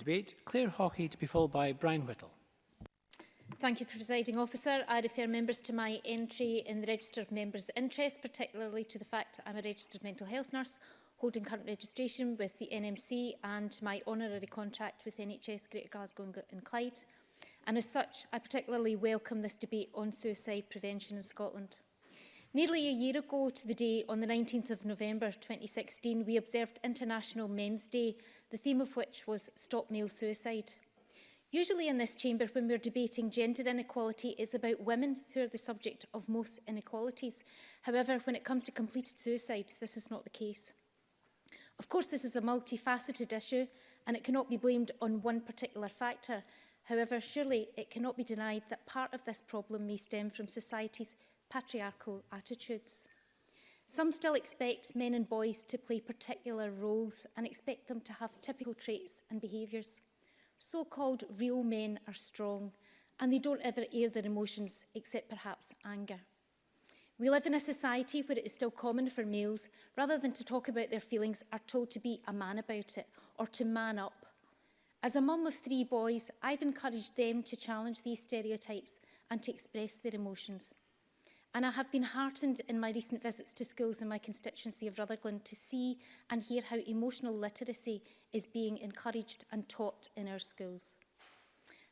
debate. Claire Hawkey to be followed by Brian Whittle. Thank you, Presiding Officer. I refer members to my entry in the Register of Members' Interest, particularly to the fact that I am a registered mental health nurse holding current registration with the NMC and my honorary contract with NHS Greater Glasgow and Clyde. And as such, I particularly welcome this debate on suicide prevention in Scotland. Nearly a year ago to the day, on the 19th of November 2016, we observed International Men's Day, the theme of which was Stop Male Suicide. Usually in this chamber, when we're debating gender inequality, it's about women who are the subject of most inequalities. However, when it comes to completed suicide, this is not the case. Of course, this is a multifaceted issue and it cannot be blamed on one particular factor. However, surely it cannot be denied that part of this problem may stem from society's patriarchal attitudes. Some still expect men and boys to play particular roles and expect them to have typical traits and behaviours. So-called real men are strong and they don't ever air their emotions except perhaps anger. We live in a society where it is still common for males, rather than to talk about their feelings, are told to be a man about it or to man up. As a mum of 3 boys, I've encouraged them to challenge these stereotypes and to express their emotions. And I have been heartened in my recent visits to schools in my constituency of Rutherglen to see and hear how emotional literacy is being encouraged and taught in our schools.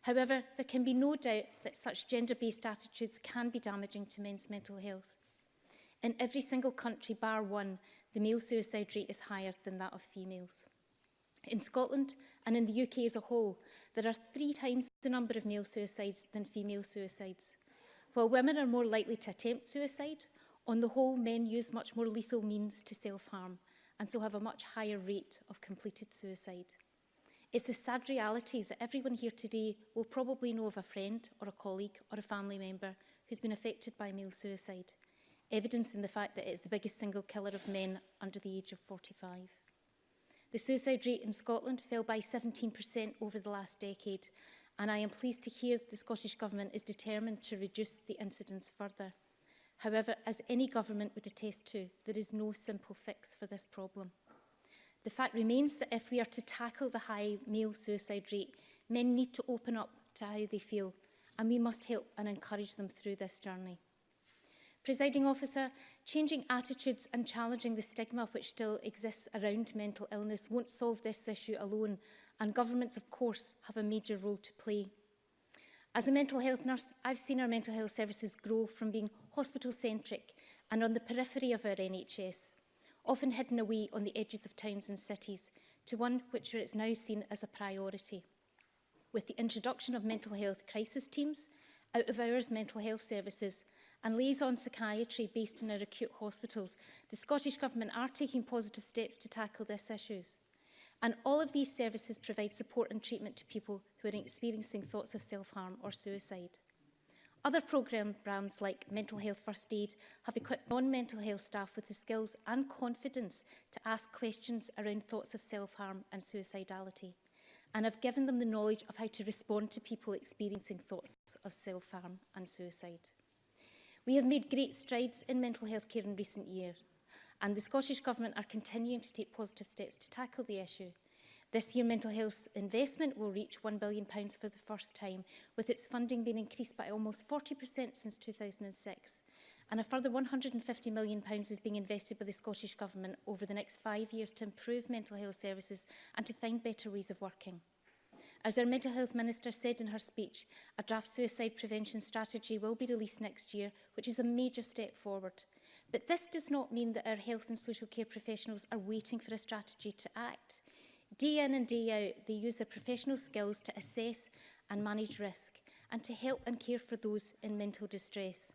However, there can be no doubt that such gender-based attitudes can be damaging to men's mental health. In every single country, bar one, the male suicide rate is higher than that of females. In Scotland and in the UK as a whole, there are 3 times the number of male suicides than female suicides. While women are more likely to attempt suicide, on the whole, men use much more lethal means to self-harm and so have a much higher rate of completed suicide. It's a sad reality that everyone here today will probably know of a friend or a colleague or a family member who's been affected by male suicide, evidence in the fact that it is the biggest single killer of men under the age of 45. The suicide rate in Scotland fell by 17% over the last decade, and I am pleased to hear the Scottish Government is determined to reduce the incidence further. However, as any government would attest to, there is no simple fix for this problem. The fact remains that if we are to tackle the high male suicide rate, men need to open up to how they feel, and we must help and encourage them through this journey. Presiding Officer, changing attitudes and challenging the stigma which still exists around mental illness won't solve this issue alone, and governments, of course, have a major role to play. As a mental health nurse, I've seen our mental health services grow from being hospital-centric and on the periphery of our NHS, often hidden away on the edges of towns and cities, to one which is now seen as a priority. With the introduction of mental health crisis teams, out-of-hours mental health services and liaison psychiatry based in our acute hospitals, the Scottish Government are taking positive steps to tackle these issues. And all of these services provide support and treatment to people who are experiencing thoughts of self-harm or suicide. Other programmes like Mental Health First Aid have equipped non-mental health staff with the skills and confidence to ask questions around thoughts of self-harm and suicidality, and have given them the knowledge of how to respond to people experiencing thoughts of self-harm and suicide. We have made great strides in mental health care in recent years, and the Scottish Government are continuing to take positive steps to tackle the issue. This year, mental health investment will reach £1 billion for the first time, with its funding being increased by almost 40% since 2006. And a further £150 million is being invested by the Scottish Government over the next 5 years to improve mental health services and to find better ways of working. As our Mental Health Minister said in her speech, a draft suicide prevention strategy will be released next year, which is a major step forward. But this does not mean that our health and social care professionals are waiting for a strategy to act. Day in and day out, they use their professional skills to assess and manage risk and to help and care for those in mental distress.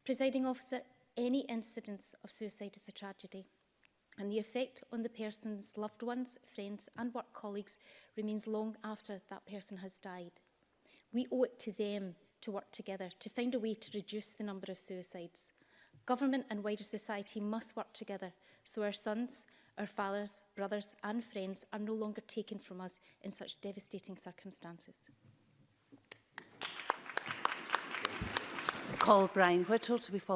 Presiding Officer, any incidence of suicide is a tragedy, and the effect on the person's loved ones, friends and work colleagues remains long after that person has died. We owe it to them to work together to find a way to reduce the number of suicides. Government and wider society must work together so our sons, our fathers, brothers and friends are no longer taken from us in such devastating circumstances. Call Brian Whittle to be followed.